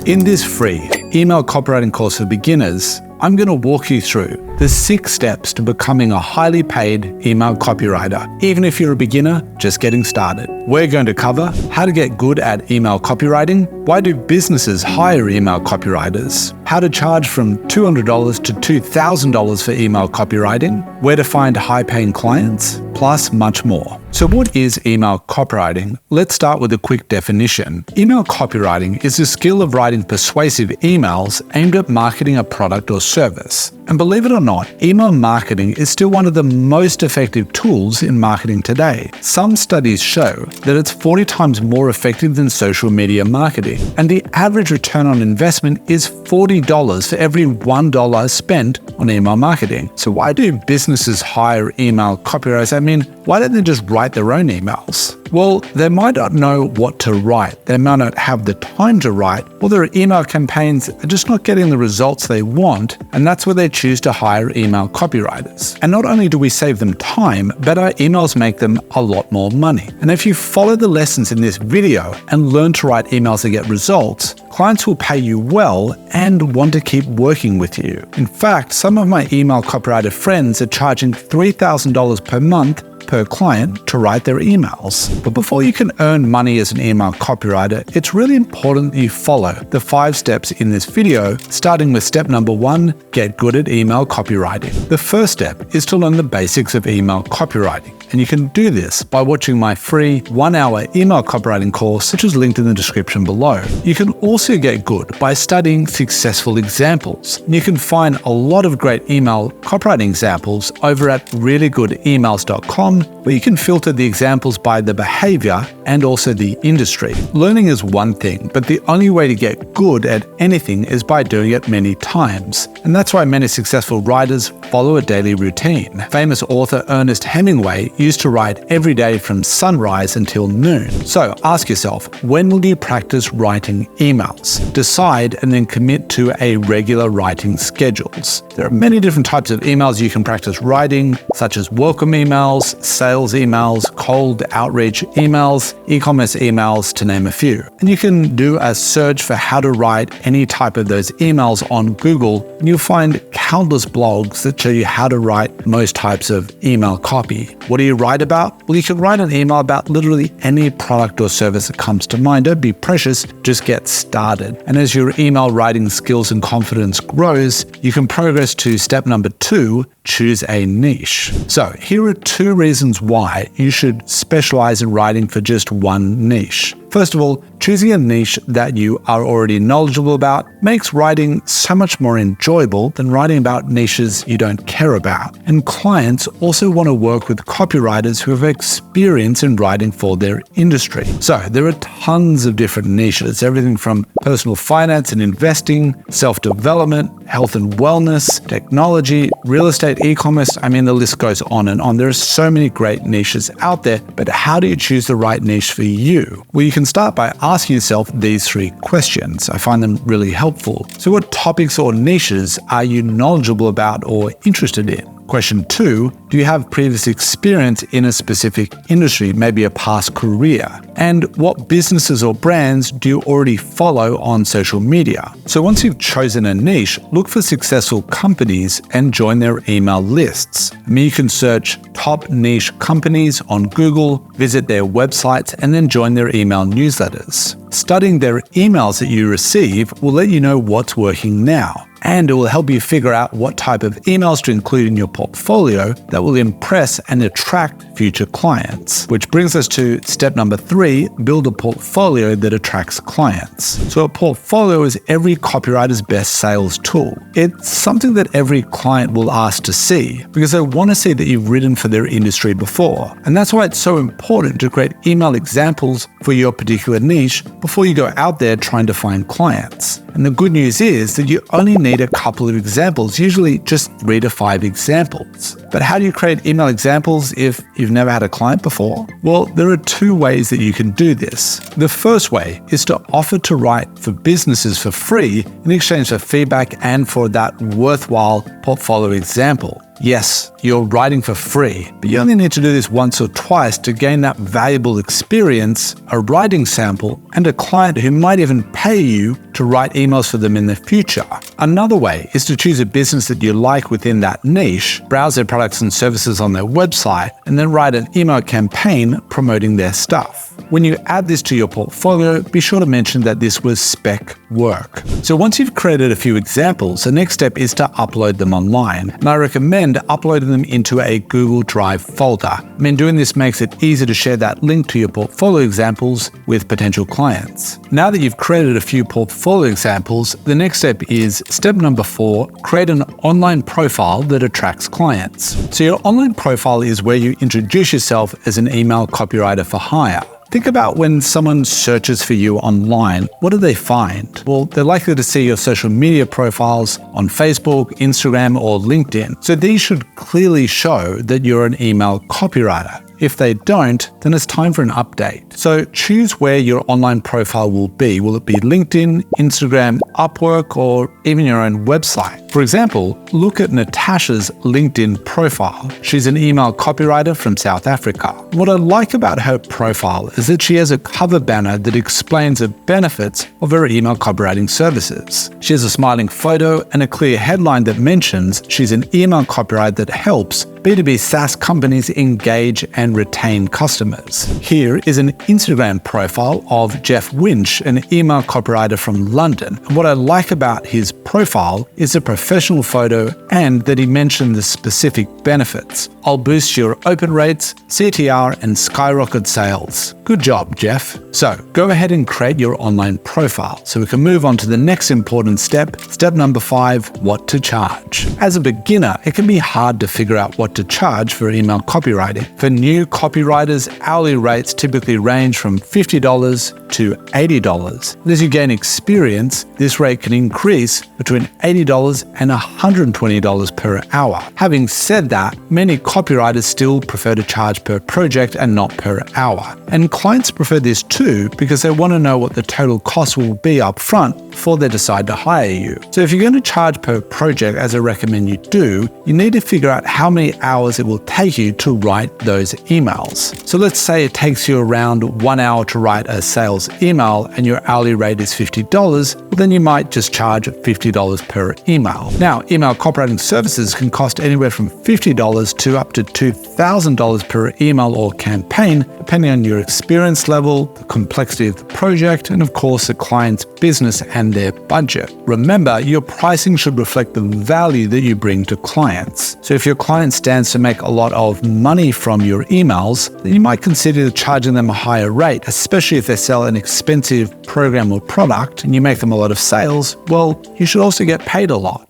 In this free email copywriting course for beginners, I'm going to walk you through the 6 steps to becoming a highly paid email copywriter, even if you're a beginner just getting started. We're going to cover how to get good at email copywriting, why do businesses hire email copywriters, how to charge from $200 to $2,000 for email copywriting, where to find high-paying clients, plus much more. So what is email copywriting? Let's start with a quick definition. Email copywriting is the skill of writing persuasive emails aimed at marketing a product or service. And believe it or not, email marketing is still one of the most effective tools in marketing today. Some studies show that it's 40 times more effective than social media marketing, and the average return on investment is $40 for every $1 spent on email marketing. So why do businesses hire email copywriters? I mean, why don't they just write their own emails? Well, they might not know what to write, they might not have the time to write, or their email campaigns are just not getting the results they want, and that's where they choose to hire email copywriters. And not only do we save them time, but our emails make them a lot more money. And if you follow the lessons in this video and learn to write emails that get results, clients will pay you well and want to keep working with you. In fact, some of my email copywriter friends are charging $3,000 per month per client to write their emails. But before you can earn money as an email copywriter, it's really important that you follow the 5 steps in this video, starting with step number 1, get good at email copywriting. The first step is to learn the basics of email copywriting. And you can do this by watching my free 1-hour email copywriting course, which is linked in the description below. You can also get good by studying successful examples. You can find a lot of great email copywriting examples over at reallygoodemails.com, where you can filter the examples by the behavior and also the industry. Learning is one thing, but the only way to get good at anything is by doing it many times. And that's why many successful writers follow a daily routine. Famous author Ernest Hemingway used to write every day from sunrise until noon. So ask yourself, when will you practice writing emails? Decide and then commit to a regular writing schedules. There are many different types of emails you can practice writing, such as welcome emails, sales emails, cold outreach emails, e-commerce emails, to name a few. And you can do a search for how to write any type of those emails on Google, and you'll find countless blogs that show you how to write most types of email copy. What do you write about? Well, you can write an email about literally any product or service that comes to mind. Don't be precious, just get started. And as your email writing skills and confidence grows, you can progress to step number 2, choose a niche. So here are 2 reasons why you should specialize in writing for just one niche. First of all, choosing a niche that you are already knowledgeable about makes writing so much more enjoyable than writing about niches you don't care about. And clients also want to work with copywriters who have experience in writing for their industry. So there are tons of different niches, everything from personal finance and investing, self-development, health and wellness, technology, real estate, e-commerce. I mean, the list goes on and on. There are so many great niches out there, but how do you choose the right niche for you? Well, you can start by asking yourself these 3 questions. I find them really helpful. So what topics or niches are you knowledgeable about or interested in? Question 2, do you have previous experience in a specific industry, maybe a past career? And what businesses or brands do you already follow on social media? So once you've chosen a niche, look for successful companies and join their email lists. I mean, you can search top niche companies on Google, visit their websites, and then join their email newsletters. Studying their emails that you receive will let you know what's working now. And it will help you figure out what type of emails to include in your portfolio that will impress and attract future clients. Which brings us to step number 3, build a portfolio that attracts clients. So a portfolio is every copywriter's best sales tool. It's something that every client will ask to see because they want to see that you've written for their industry before. And that's why it's so important to create email examples for your particular niche before you go out there trying to find clients. And the good news is that you only need a couple of examples, usually just 3 to 5 examples. But how do you create email examples if you've never had a client before? Well, there are 2 ways that you can do this. The first way is to offer to write for businesses for free in exchange for feedback and for that worthwhile portfolio example. Yes, you're writing for free, but you only need to do this once or twice to gain that valuable experience, a writing sample, and a client who might even pay you to write emails for them in the future. Another way is to choose a business that you like within that niche, browse their products and services on their website, and then write an email campaign promoting their stuff. When you add this to your portfolio, be sure to mention that this was spec work. So once you've created a few examples, the next step is to upload them online. And I recommend uploading them into a Google Drive folder. Doing this makes it easy to share that link to your portfolio examples with potential clients. Now that you've created a few portfolio examples, the next step is step number 4, create an online profile that attracts clients. So your online profile is where you introduce yourself as an email copywriter for hire. Think about when someone searches for you online, what do they find? Well, they're likely to see your social media profiles on Facebook, Instagram, or LinkedIn. So these should clearly show that you're an email copywriter. If they don't, then it's time for an update. So choose where your online profile will be. Will it be LinkedIn, Instagram, Upwork, or even your own website? For example, look at Natasha's LinkedIn profile. She's an email copywriter from South Africa. What I like about her profile is that she has a cover banner that explains the benefits of her email copywriting services. She has a smiling photo and a clear headline that mentions she's an email copywriter that helps B2B SaaS companies engage and retain customers. Here is an Instagram profile of Jeff Winch, an email copywriter from London. And what I like about his profile is the professional photo and that he mentioned the specific benefits. I'll boost your open rates, CTR, and skyrocket sales. Good job, Jeff. So go ahead and create your online profile so we can move on to the next important step, step number 5, what to charge. As a beginner, it can be hard to figure out what to charge for email copywriting. For new copywriters, hourly rates typically range from $50 to $80. And as you gain experience, this rate can increase between $80 and $120 per hour. Having said that, many copywriters still prefer to charge per project and not per hour. And clients prefer this too because they want to know what the total cost will be up front before they decide to hire you. So if you're going to charge per project, as I recommend you do, you need to figure out how many hours it will take you to write those emails. So let's say it takes you around 1 hour to write a sales email and your hourly rate is $50, well, then you might just charge $50 per email. Now, email copywriting services can cost anywhere from $50 to up to $2,000 per email or campaign, depending on your experience level, the complexity of the project, and of course the client's business and their budget. Remember, your pricing should reflect the value that you bring to clients. So if your client stands to make a lot of money from your emails, then you might consider charging them a higher rate, especially if they sell an expensive program or product and you make them a lot of sales. Well, you should also get paid a lot.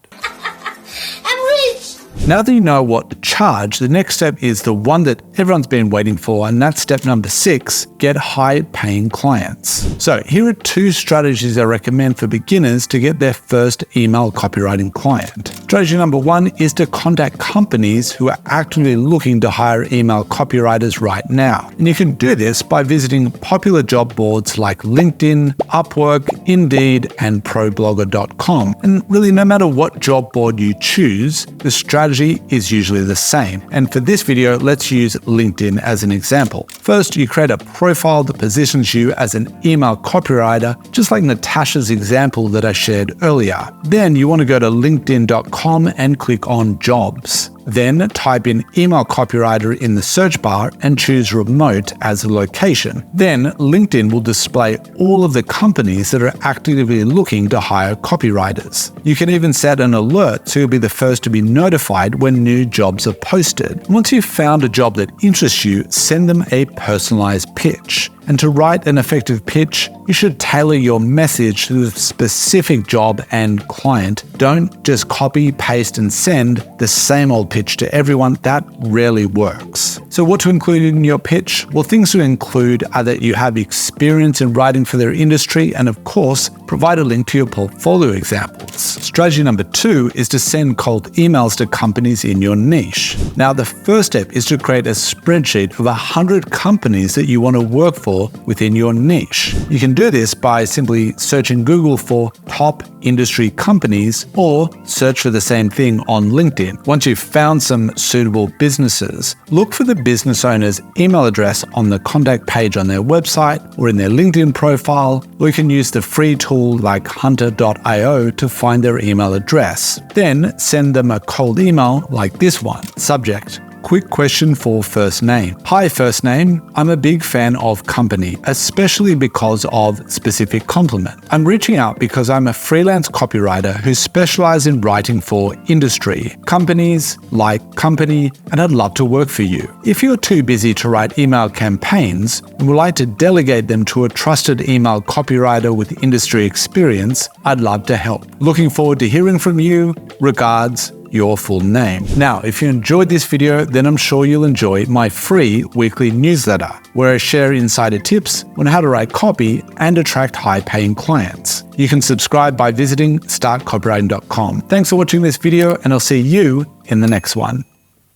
Now that you know what to charge, the next step is the one that everyone's been waiting for, and that's step number 6, get high-paying clients. So here are 2 strategies I recommend for beginners to get their first email copywriting client. Strategy number 1 is to contact companies who are actively looking to hire email copywriters right now. And you can do this by visiting popular job boards like LinkedIn, Upwork, Indeed, and ProBlogger.com. And really, no matter what job board you choose, the strategy is usually the same. And for this video, let's use LinkedIn as an example. First, you create a profile that positions you as an email copywriter, just like Natasha's example that I shared earlier. Then you want to go to linkedin.com and click on jobs. Then type in email copywriter in the search bar and choose remote as a location. Then LinkedIn will display all of the companies that are actively looking to hire copywriters. You can even set an alert so you'll be the first to be notified when new jobs are posted. Once you've found a job that interests you, send them a personalized pitch. And to write an effective pitch, you should tailor your message to the specific job and client. Don't just copy, paste, and send the same old pitch to everyone. That rarely works. So what to include in your pitch? Well, things to include are that you have experience in writing for their industry and, of course, provide a link to your portfolio examples. Strategy number 2 is to send cold emails to companies in your niche. Now, the first step is to create a spreadsheet of 100 companies that you want to work for within your niche. You can do this by simply searching Google for top industry companies or search for the same thing on LinkedIn. Once you've found some suitable businesses, look for the business owner's email address on the contact page on their website or in their LinkedIn profile, or you can use the free tool like hunter.io to find their email address. Then send them a cold email like this one. Subject: quick question for first name. Hi, first name. I'm a big fan of company, especially because of specific compliment. I'm reaching out because I'm a freelance copywriter who specializes in writing for industry, companies, like company, and I'd love to work for you. If you're too busy to write email campaigns and would like to delegate them to a trusted email copywriter with industry experience, I'd love to help. Looking forward to hearing from you. Regards, your full name. Now, if you enjoyed this video, then I'm sure you'll enjoy my free weekly newsletter, where I share insider tips on how to write copy and attract high-paying clients. You can subscribe by visiting startcopywriting.com. Thanks for watching this video, and I'll see you in the next one.